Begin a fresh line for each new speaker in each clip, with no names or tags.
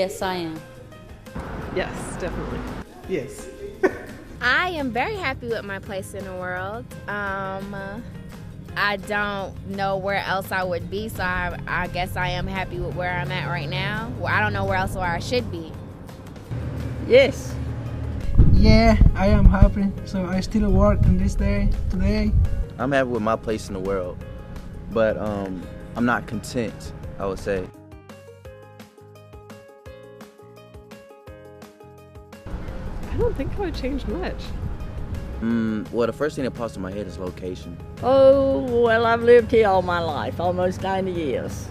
Yes, I am.
Yes, definitely.
Yes.
I am very happy with my place in the world. I don't know where else I would be, so I guess I am happy with where I'm at right now. Well, I don't know where else I should be.
Yes.
Yeah, I am happy. So I still work on this day today.
I'm happy with my place in the world, but I'm not content, I would say.
I don't think I would change much.
Well, the first thing that pops in my head is location.
Oh, well, I've lived here all my life, almost 90 years.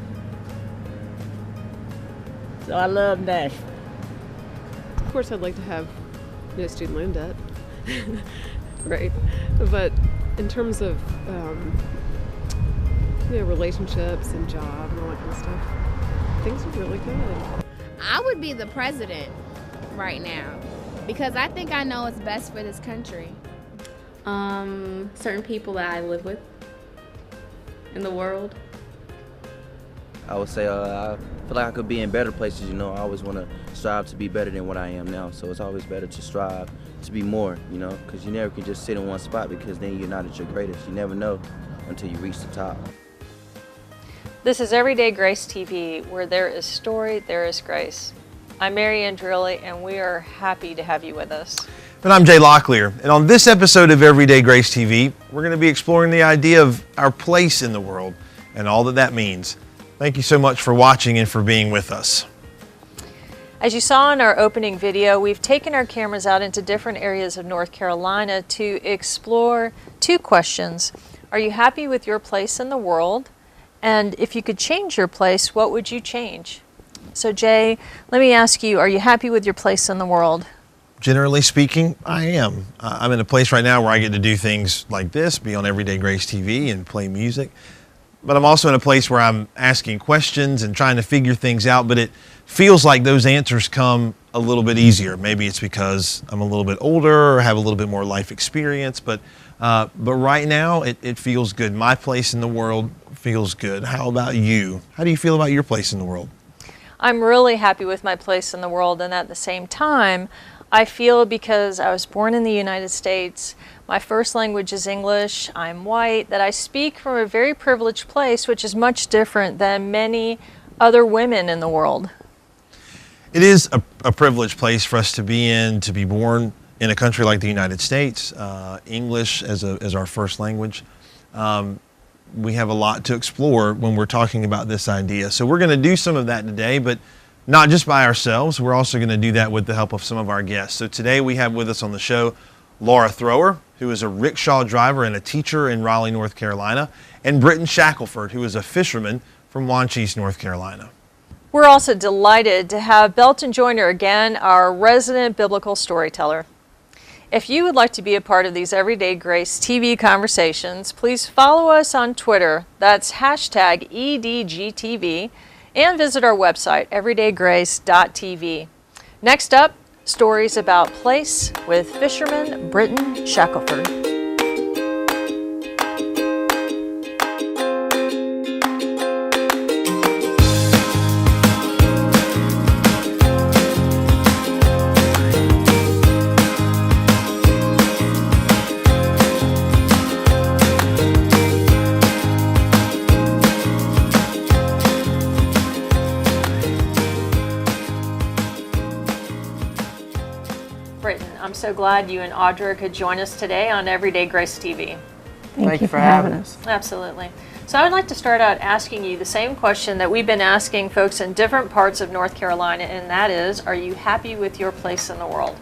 So I love Nashville.
Of course, I'd like to have no student loan debt, right? But in terms of relationships and job and all that kind of stuff, things are really good.
I would be the president right now because I think I know what's best for this country.
Certain people that I live with in the world.
I would say I feel like I could be in better places, I always want to strive to be better than what I am now. So it's always better to strive to be more, because you never can just sit in one spot because then you're not at your greatest. You never know until you reach the top.
This is Everyday Grace TV, where there is story, there is grace. I'm Mary Ann Drilley, and we are happy to have you with us.
And I'm Jay Locklear, and on this episode of Everyday Grace TV, we're going to be exploring the idea of our place in the world and all that that means. Thank you so much for watching and for being with us.
As you saw in our opening video, we've taken our cameras out into different areas of North Carolina to explore two questions. Are you happy with your place in the world? And if you could change your place, what would you change? So Jay, let me ask you, are you happy with your place in the world?
Generally speaking, I am. I'm in a place right now where I get to do things like this, be on Everyday Grace TV and play music. But I'm also in a place where I'm asking questions and trying to figure things out, but it feels like those answers come a little bit easier. Maybe it's because I'm a little bit older or have a little bit more life experience, but right now it feels good. My place in the world feels good. How about you? How do you feel about your place in the world?
I'm really happy with my place in the world, and at the same time, I feel because I was born in the United States, my first language is English, I'm white, that I speak from a very privileged place, which is much different than many other women in the world.
It is a privileged place for us to be in, to be born in a country like the United States, English as our first language. We have a lot to explore when we're talking about this idea. So we're going to do some of that today, but not just by ourselves. We're also going to do that with the help of some of our guests. So today we have with us on the show Laura Thrower, who is a rickshaw driver and a teacher in Raleigh, North Carolina, and Britton Shackelford, who is a fisherman from Wanchese, North Carolina.
We're also delighted to have Belton Joyner again, our resident biblical storyteller. If you would like to be a part of these Everyday Grace TV conversations, please follow us on Twitter. That's hashtag EDGTV, and visit our website, everydaygrace.tv. Next up, stories about place with fisherman Britton Shackelford. I'm so glad you and Audra could join us today on Everyday Grace TV.
Thank you for having us.
Absolutely. So I would like to start out asking you the same question that we've been asking folks in different parts of North Carolina, and that is, are you happy with your place in the world?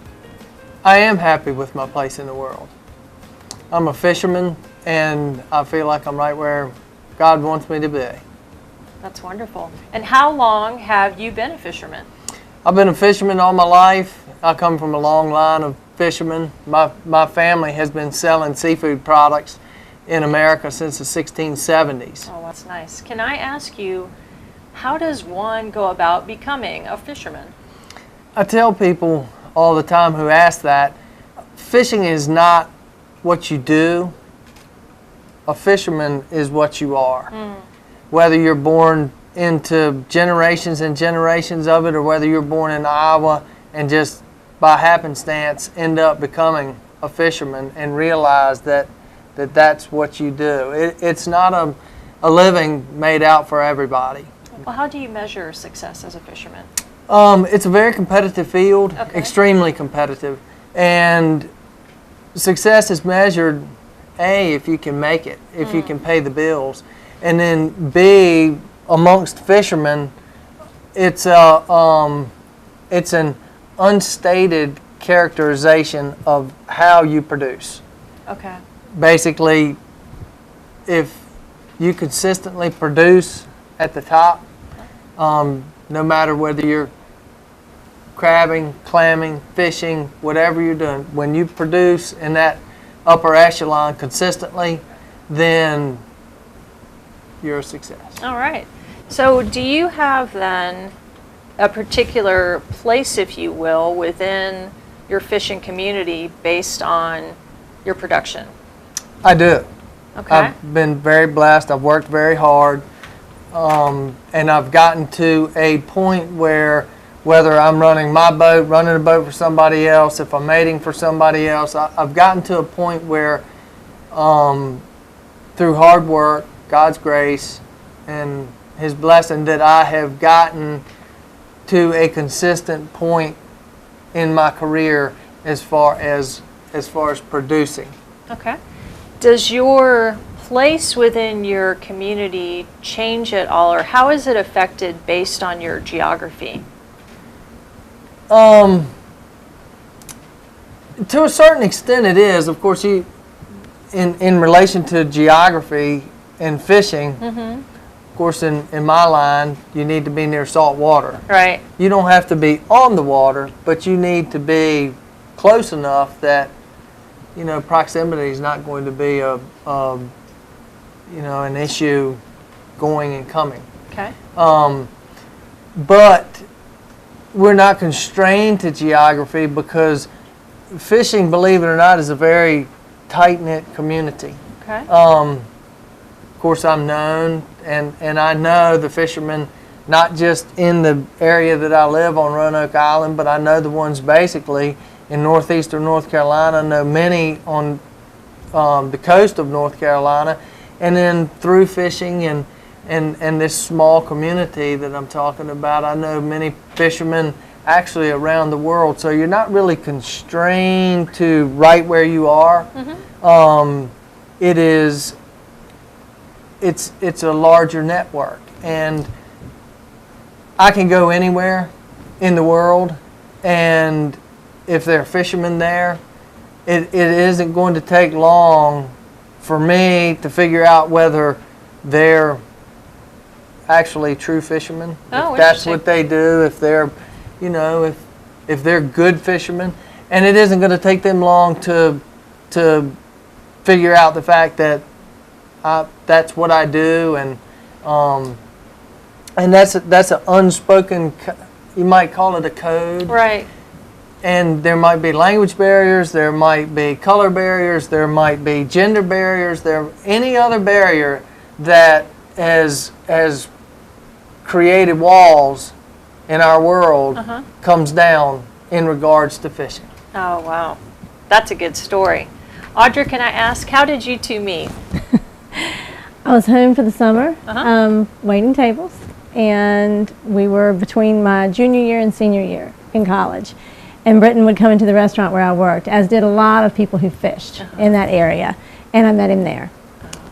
I am happy with my place in the world. I'm a fisherman, and I feel like I'm right where God wants me to be.
That's wonderful. And how long have you been a fisherman?
I've been a fisherman all my life. I come from a long line of fishermen. My family has been selling seafood products in America since the 1670s.
Oh, that's nice. Can I ask you, how does one go about becoming a fisherman?
I tell people all the time who ask that, fishing is not what you do. A fisherman is what you are. Whether you're born into generations and generations of it, or whether you're born in Iowa and just by happenstance end up becoming a fisherman and realize that that's what you do. It's not a living made out for everybody.
Well, how do you measure success as a fisherman?
It's a very competitive field,
Okay.
extremely competitive, and success is measured, A, if you can make it, if you can pay the bills, and then B, amongst fishermen, it's an unstated characterization of how you produce.
Okay.
Basically, if you consistently produce at the top, no matter whether you're crabbing, clamming, fishing, whatever you're doing, when you produce in that upper echelon consistently, then you're a success.
All right. So do you have then a particular place, if you will, within your fishing community based on your production?
I do.
Okay.
I've been very blessed. I've worked very hard. And I've gotten to a point where whether I'm running my boat, running a boat for somebody else, if I'm mating for somebody else, I've gotten to a point where through hard work, God's grace, and His blessing, that I have gotten to a consistent point in my career as far as producing.
Okay. Does your place within your community change at all, or how is it affected based on your geography?
To a certain extent it is. Of course, in relation to geography and fishing, of course in my line, you need to be near salt water.
Right.
You don't have to be on the water, but you need to be close enough that, proximity is not going to be an issue going and coming.
Okay.
But we're not constrained to geography because fishing, believe it or not, is a very tight-knit community.
Okay.
Of course, I'm known, and I know the fishermen, not just in the area that I live on Roanoke Island, but I know the ones basically in northeastern North Carolina. I know many on the coast of North Carolina, and then through fishing and this small community that I'm talking about, I know many fishermen actually around the world. So you're not really constrained to right where you are. It's a larger network, and I can go anywhere in the world, and if there are fishermen there, it isn't going to take long for me to figure out whether they're actually true fishermen.
Oh,
if that's what they do, if they're, if they're good fishermen, and it isn't going to take them long to figure out the fact that that's what I do, and that's an unspoken, you might call it a code.
Right.
And there might be language barriers, there might be color barriers, there might be gender barriers, any other barrier that has created walls in our world comes down in regards to fishing.
Oh, wow. That's a good story. Audra, can I ask, how did you two meet?
I was home for the summer, waiting tables, and we were between my junior year and senior year in college. And Britton would come into the restaurant where I worked, as did a lot of people who fished in that area, and I met him there.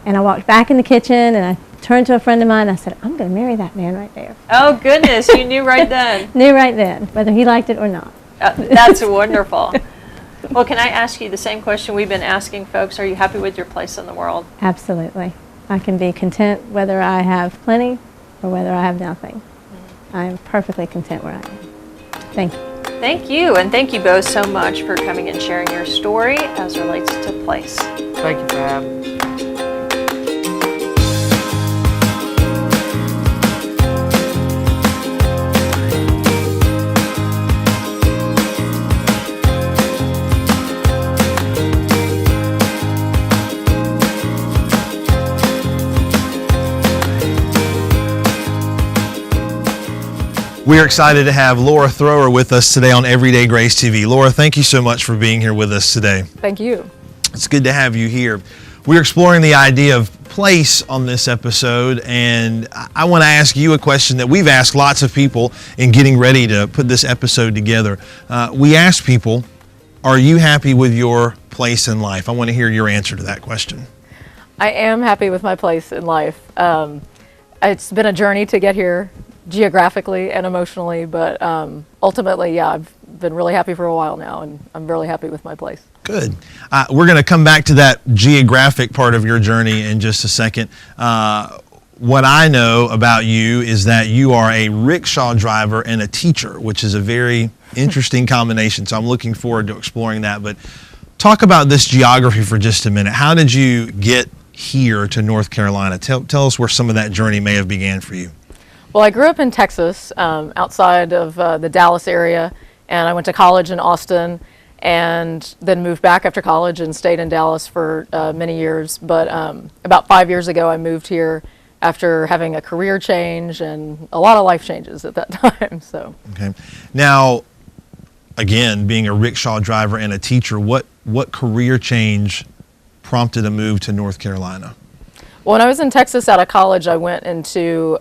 And I walked back in the kitchen, and I turned to a friend of mine, and I said, I'm going to marry that man right there.
Oh, goodness, you knew right then.
Knew right then, whether he liked it or not.
That's wonderful. Well, can I ask you the same question we've been asking folks? Are you happy with your place in the world?
Absolutely. I can be content whether I have plenty or whether I have nothing. I am perfectly content where I am. Thank you.
Thank you, and thank you both so much for coming and sharing your story as relates to place.
Thank you for having me.
We're excited to have Laura Thrower with us today on Everyday Grace TV. Laura, thank you so much for being here with us today.
Thank you.
It's good to have you here. We're exploring the idea of place on this episode, and I want to ask you a question that we've asked lots of people in getting ready to put this episode together. We asked people, are you happy with your place in life? I want to hear your answer to that question.
I am happy with my place in life. It's been a journey to get here geographically and emotionally, but ultimately, yeah, I've been really happy for a while now, and I'm really happy with my place.
Good. We're going to come back to that geographic part of your journey in just a second. What I know about you is that you are a rickshaw driver and a teacher, which is a very interesting combination. So I'm looking forward to exploring that. But talk about this geography for just a minute. How did you get here to North Carolina? Tell us where some of that journey may have began for you.
Well, I grew up in Texas, outside of the Dallas area, and I went to college in Austin, and then moved back after college and stayed in Dallas for many years. But about 5 years ago, I moved here after having a career change and a lot of life changes at that time. So.
Okay. Now, again, being a rickshaw driver and a teacher, what career change prompted a move to North Carolina?
Well, when I was in Texas out of college, I went into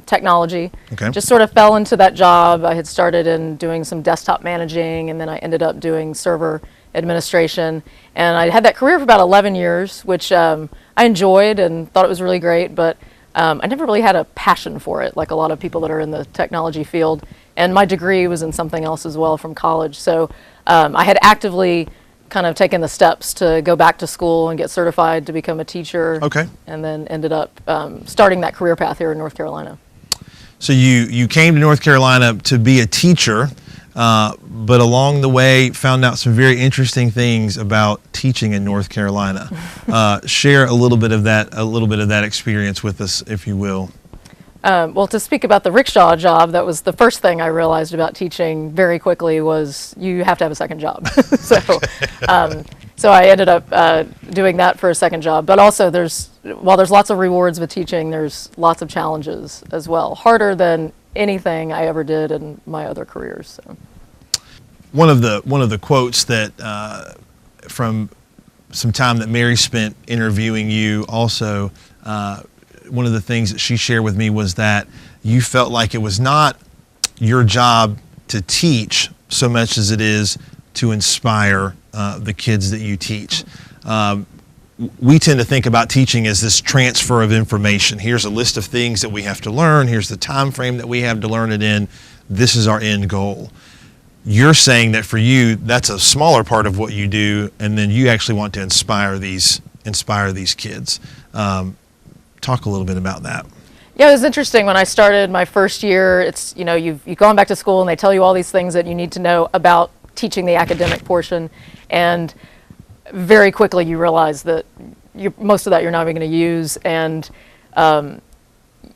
technology.
Okay.
Just sort of fell into that job. I had started in doing some desktop managing, and then I ended up doing server administration. And I had that career for about 11 years, which I enjoyed and thought it was really great, but I never really had a passion for it, like a lot of people that are in the technology field. And my degree was in something else as well from college. So I had actively kind of taken the steps to go back to school and get certified to become a teacher.
Okay.
And then ended up starting that career path here in North Carolina.
So you came to North Carolina to be a teacher, but along the way found out some very interesting things about teaching in North Carolina. Share a little bit of that experience with us, if you will.
Well, to speak about the rickshaw job, that was the first thing I realized about teaching very quickly was you have to have a second job. So I ended up doing that for a second job. But also while there's lots of rewards with teaching, there's lots of challenges as well. Harder than anything I ever did in my other careers. So.
One of the quotes that from some time that Mary spent interviewing you also, one of the things that she shared with me was that you felt like it was not your job to teach so much as it is to inspire the kids that you teach. We tend to think about teaching as this transfer of information. Here's a list of things that we have to learn. Here's the time frame that we have to learn it in. This is our end goal. You're saying that for you, that's a smaller part of what you do, and then you actually want to inspire these kids. Talk a little bit about that.
Yeah, it was interesting when I started my first year. It's, you've gone back to school and they tell you all these things that you need to know about teaching the academic portion, and very quickly you realize that most of that you're not even going to use, and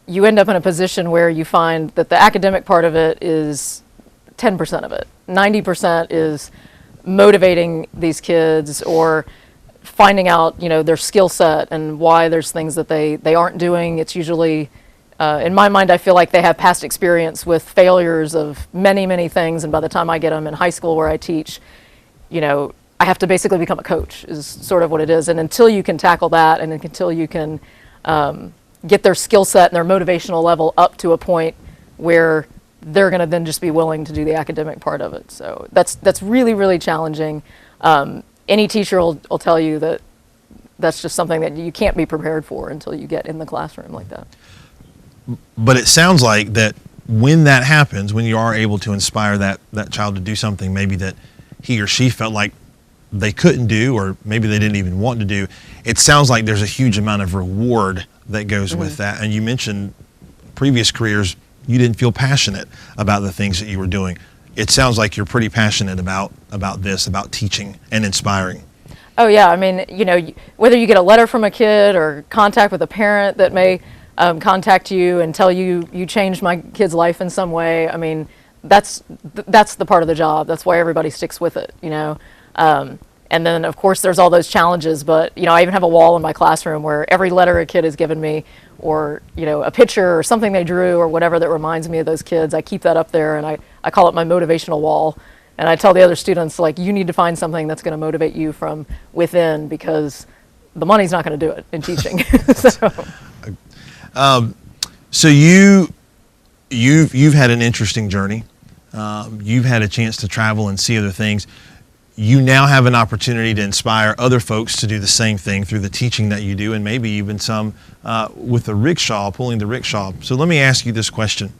you end up in a position where you find that the academic part of it is 10% of it. 90% is motivating these kids or finding out, their skill set and why there's things that they aren't doing. It's usually, in my mind, I feel like they have past experience with failures of many, many things. And by the time I get them in high school where I teach, I have to basically become a coach is sort of what it is. And until you can tackle that and until you can get their skill set and their motivational level up to a point where they're going to then just be willing to do the academic part of it. So that's really, really challenging. Any teacher will tell you that that's just something that you can't be prepared for until you get in the classroom like that.
But it sounds like that when that happens, when you are able to inspire that child to do something maybe that he or she felt like they couldn't do, or maybe they didn't even want to do, it sounds like there's a huge amount of reward that goes with that. And you mentioned previous careers, you didn't feel passionate about the things that you were doing. It sounds like you're pretty passionate about this, about teaching and inspiring.
Oh yeah, I mean, whether you get a letter from a kid or contact with a parent that may contact you and tell you changed my kid's life in some way, I mean, that's the part of the job. That's why everybody sticks with it, And then, of course, there's all those challenges, but, you know, I even have a wall in my classroom where every letter a kid has given me, or, you know, a picture or something they drew or whatever that reminds me of those kids, I keep that up there, and I call it my motivational wall. And I tell the other students, like, you need to find something that's going to motivate you from within, because the money's not going to do it in teaching.
So you've had an interesting journey. You've had a chance to travel and see other things. You now have an opportunity to inspire other folks to do the same thing through the teaching that you do, and maybe even some with the rickshaw, pulling the rickshaw. So let me ask you this question.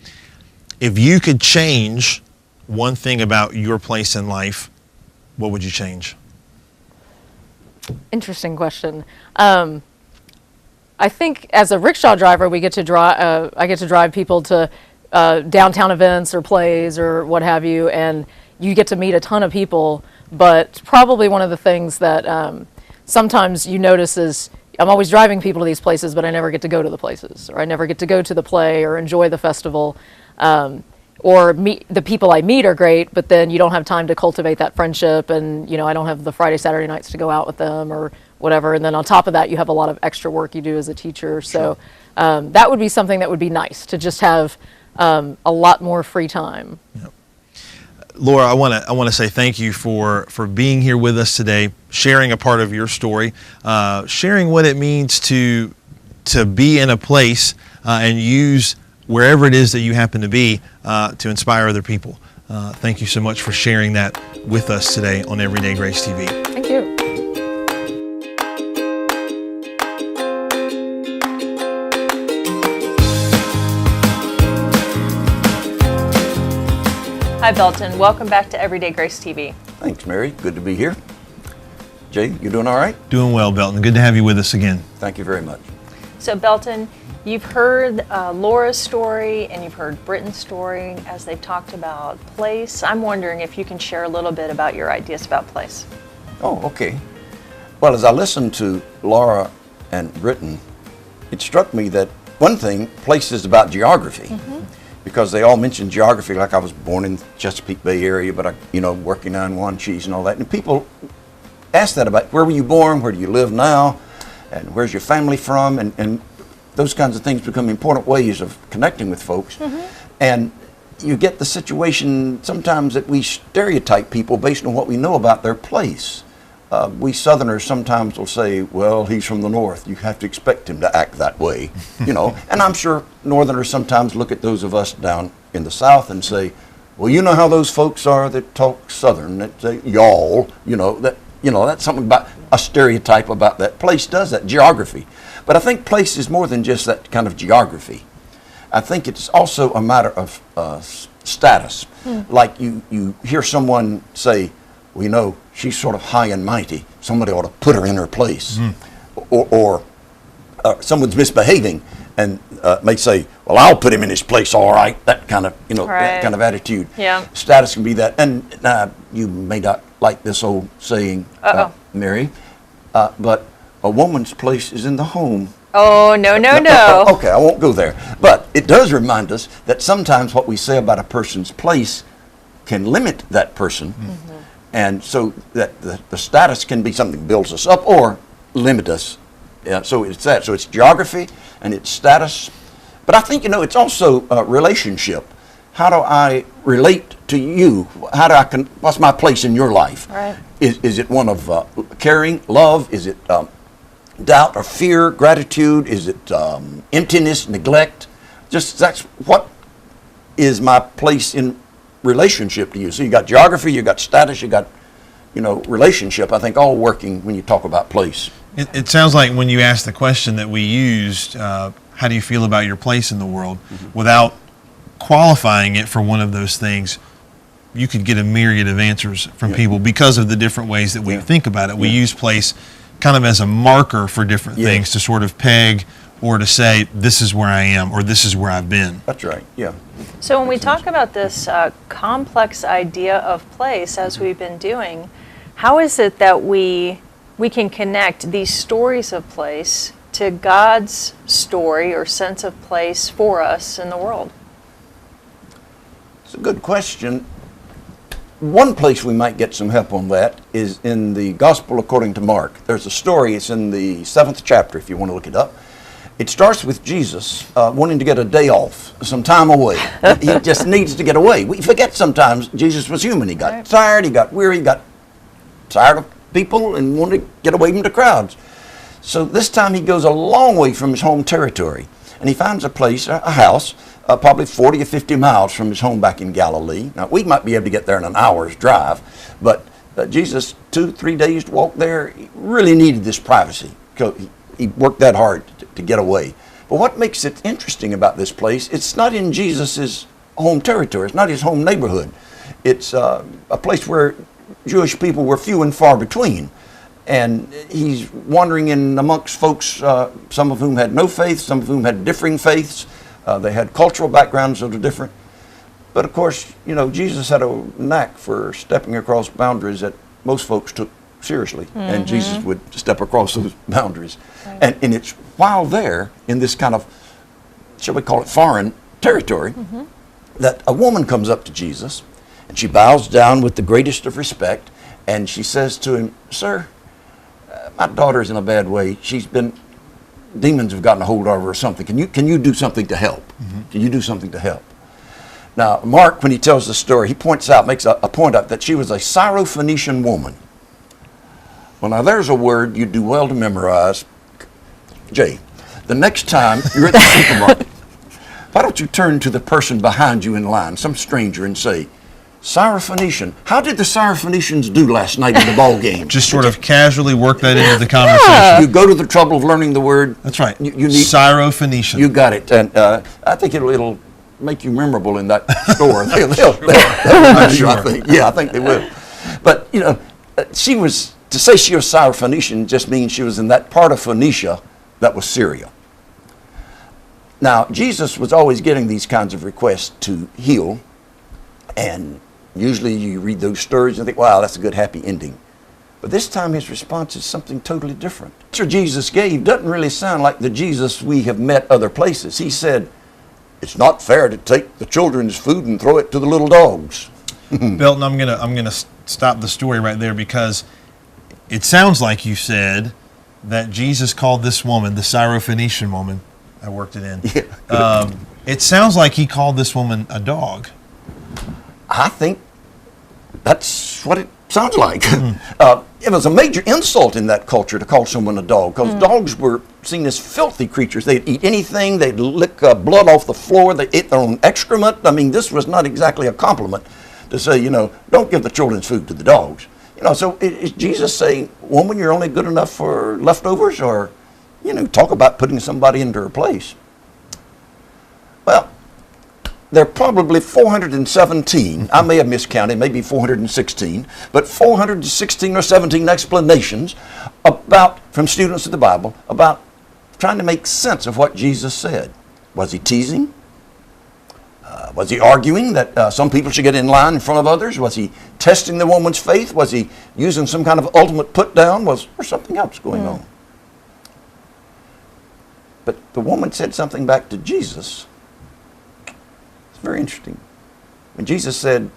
If you could change one thing about your place in life, what would you change?
Interesting question. I think as a rickshaw driver, we get to drive. I get to drive people to downtown events or plays or what have you, and you get to meet a ton of people. But probably one of the things that sometimes you notice is I'm always driving people to these places, but I never get to go to the places, or I never get to go to the play or enjoy the festival. Or meet the people I meet are great, but then you don't have time to cultivate that friendship, and you know, I don't have the Friday, Saturday nights to go out with them or whatever. And then on top of that, you have a lot of extra work you do as a teacher. So that would be something that would be nice, to just have a lot more free time.
Yep. Laura, I want to say thank you for being here with us today, sharing a part of your story, sharing what it means to be in a place and use wherever it is that you happen to be to inspire other people. Thank you so much for sharing that with us today on Everyday Grace TV.
Thank you.
Hi, Belton. Welcome back to Everyday Grace TV.
Thanks, Mary. Good to be here. Jay, you doing all right?
Doing well, Belton. Good to have you with us again.
Thank you very much.
So, Belton, you've heard Laura's story and you've heard Britton's story as they've talked about place. I'm wondering if you can share a little bit about your ideas about place.
Oh, okay. Well, as I listened to Laura and Britton, it struck me that one thing, place is about geography. Mm-hmm. Because they all mentioned geography, like I was born in Chesapeake Bay area, but I, you know, working on Juan Cheese and all that. And people ask that about where were you born, where do you live now, and where's your family from, and those kinds of things become important ways of connecting with folks. Mm-hmm. And you get the situation sometimes that we stereotype people based on what we know about their place. We Southerners sometimes will say, well, he's from the North. You have to expect him to act that way, you know. And I'm sure Northerners sometimes look at those of us down in the South and say, well, you know how those folks are that talk Southern, that say y'all, that's something about a stereotype about that place does that, geography. But I think place is more than just that kind of geography. I think it's also a matter of status. Like you hear someone say, well, you know, she's sort of high and mighty. Somebody ought to put her in her place. Or someone's misbehaving and may say, well, I'll put him in his place, all right. That kind of, that kind of attitude.
Yeah.
Status can be that. And you may not like this old saying, Mary, but a woman's place is in the home.
Oh, no.
Okay, I won't go there. But it does remind us that sometimes what we say about a person's place can limit that person. Mm-hmm. And so that the status can be something that builds us up or limit us. Yeah, so it's that. So it's geography and it's status. But I think, it's also a relationship. How do I relate to you? What's my place in your life?
Right.
Is it one of caring, love? Is it doubt or fear, gratitude? Is it emptiness, neglect? That's what is my place in relationship to you. So you got geography, you got status, you got, relationship. I think all working when you talk about place.
It sounds like when you asked the question that we used, how do you feel about your place in the world, without qualifying it for one of those things, you could get a myriad of answers from people because of the different ways that we think about it. We use place kind of as a marker for different things to sort of peg or to say, this is where I am or this is where I've been.
That's right, yeah.
So when we talk about this complex idea of place, as we've been doing, how is it that we can connect these stories of place to God's story or sense of place for us in the world?
It's a good question, one place we might get some help on that is in the Gospel according to Mark. There's a story, it's in the 7th chapter if you want to look it up. It starts with Jesus wanting to get a day off, some time away. He just needs to get away. We forget sometimes Jesus was human. He got tired, he got weary, he got tired of people and wanted to get away from the crowds. So this time he goes a long way from his home territory, and he finds a place, a house, probably 40 or 50 miles from his home back in Galilee. Now, we might be able to get there in an hour's drive, but Jesus, 2-3 days to walk there, he really needed this privacy. He worked that hard to get away. But what makes it interesting about this place, it's not in Jesus' home territory. It's not his home neighborhood. It's a place where Jewish people were few and far between. And he's wandering in amongst folks, some of whom had no faith, some of whom had differing faiths. They had cultural backgrounds that were different. But of course, you know, Jesus had a knack for stepping across boundaries that most folks took seriously. And Jesus would step across those boundaries. Right. And it's while there, in this kind of, shall we call it foreign territory, that a woman comes up to Jesus, and she bows down with the greatest of respect, and she says to him, "Sir, my daughter's in a bad way. Demons have gotten a hold of her or something. Can you do something to help? Can you do something to help?" Now, Mark, when he tells the story, he points out, makes a point out that she was a Syrophoenician woman. Well, now there's a word you do well to memorize. Jay, the next time you're at the supermarket, why don't you turn to the person behind you in line, some stranger, and say, "Syrophoenician, how did the Syrophoenicians do last night in the ball game?"
Just sort of casually work that into the conversation.
You go to the trouble of learning the word.
That's right.
You need
Syrophoenician.
You got it. And I think it'll make you memorable in that store. I'm sure. I think. Yeah, I think they will. But, you know, to say she was Syrophoenician just means she was in that part of Phoenicia that was Syria. Now, Jesus was always getting these kinds of requests to heal, and usually you read those stories and think, wow, that's a good happy ending. But this time his response is something totally different. The answer Jesus gave doesn't really sound like the Jesus we have met other places. He said, "It's not fair to take the children's food and throw it to the little dogs."
Belton, I'm gonna stop the story right there, because it sounds like you said that Jesus called this woman, the Syrophoenician woman, I worked it in. Yeah. It sounds like he called this woman a dog.
I think that's what it sounds like. It was a major insult in that culture to call someone a dog, because dogs were seen as filthy creatures. They'd eat anything, they'd lick blood off the floor, they ate their own excrement. I mean, this was not exactly a compliment to say, you know, don't give the children's food to the dogs. You know, so is Jesus saying, "Woman, you're only good enough for leftovers," or, you know, talk about putting somebody into her place? Well, there are probably 417, I may have miscounted, maybe 416, but 416 or 17 explanations from students of the Bible about trying to make sense of what Jesus said. Was he teasing? Was he arguing that some people should get in line in front of others? Was he testing the woman's faith? Was he using some kind of ultimate put down? Was there something else going on? But the woman said something back to Jesus. It's very interesting. When Jesus said,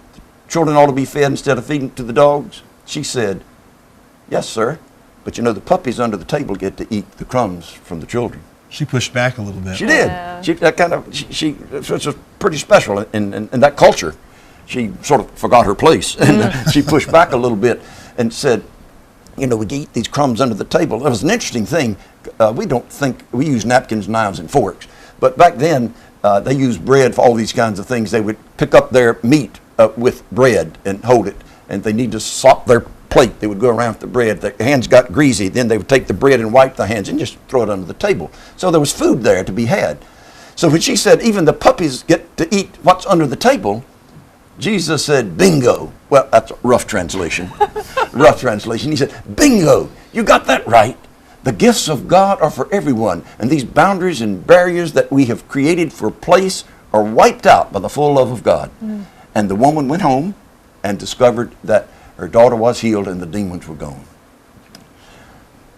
"Children ought to be fed instead of feeding to the dogs," she said, "Yes, sir, but you know the puppies under the table get to eat the crumbs from the children."
She pushed back a little bit.
She did. She was pretty special in that culture. She sort of forgot her place, and she pushed back a little bit and said, "You know, we eat these crumbs under the table." It was an interesting thing. We use napkins, knives, and forks, but back then they used bread for all these kinds of things. They would pick up their meat with bread and hold it, and they need to sop their plate. They would go around with the bread. Their hands got greasy. Then they would take the bread and wipe the hands and just throw it under the table. So there was food there to be had. So when she said, "Even the puppies get to eat what's under the table," Jesus said, "Bingo." Well, that's a rough translation. Rough translation. He said, "Bingo, you got that right. The gifts of God are for everyone, and these boundaries and barriers that we have created for place are wiped out by the full love of God." And the woman went home and discovered that her daughter was healed and the demons were gone.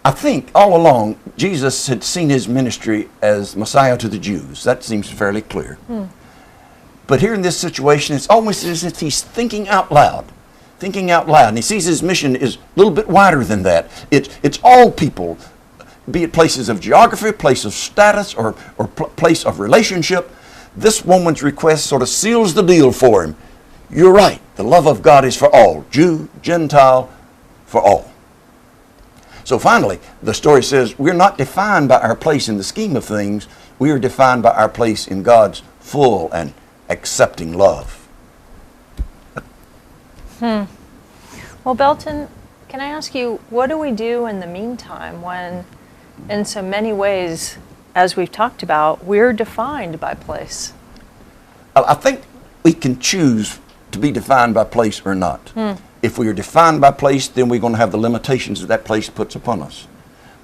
I think all along Jesus had seen his ministry as Messiah to the Jews. That seems fairly clear. But here in this situation, it's almost as if he's thinking out loud. thinking out loud. And he sees his mission is a little bit wider than that. It's all people, be it places of geography, place of status, or place of relationship. This woman's request sort of seals the deal for him. You're right. The love of God is for all, Jew, Gentile, for all. So finally, the story says we're not defined by our place in the scheme of things. We are defined by our place in God's full and accepting love.
Well, Belton, can I ask you, what do we do in the meantime when, in so many ways, as we've talked about, we're defined by place?
I think we can choose to be defined by place or not. If we are defined by place, then we're going to have the limitations that place puts upon us.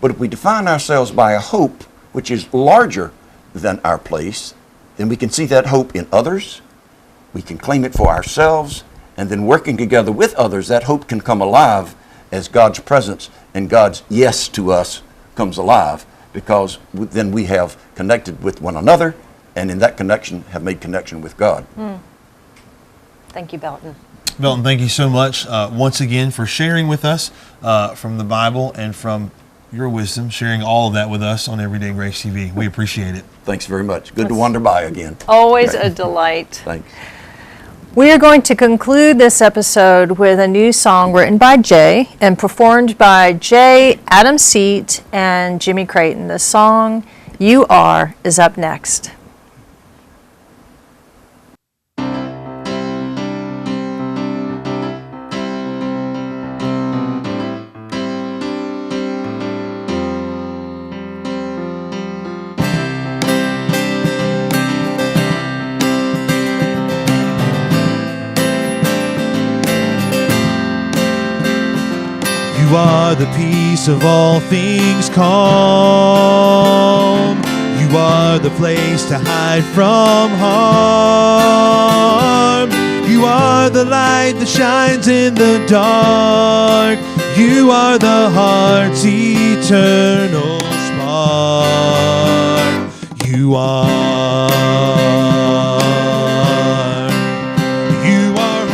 But if we define ourselves by a hope which is larger than our place, then we can see that hope in others, we can claim it for ourselves, and then working together with others, that hope can come alive as God's presence and God's yes to us comes alive, because then we have connected with one another, and in that connection have made connection with God.
Thank you, Belton.
Belton, thank you so much once again for sharing with us from the Bible and from your wisdom, sharing all of that with us on Everyday Grace TV. We appreciate it.
Thanks very much. Good to wander by again.
Always a delight.
Thanks.
We are going to conclude this episode with a new song written by Jay and performed by Jay, Adam Seat, and Jimmy Creighton. The song, You Are, is up next.
You are the peace of all things calm. You are the place to hide from harm. You are the light that shines in the dark. You are the heart's eternal spark. You are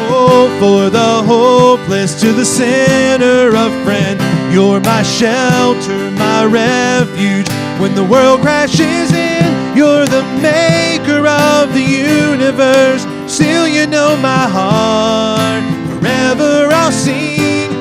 hope for the hopeless, to the sinner a friend. You're my shelter, my refuge. When the world crashes in, you're the maker of the universe. Still you know my heart. Forever I'll sing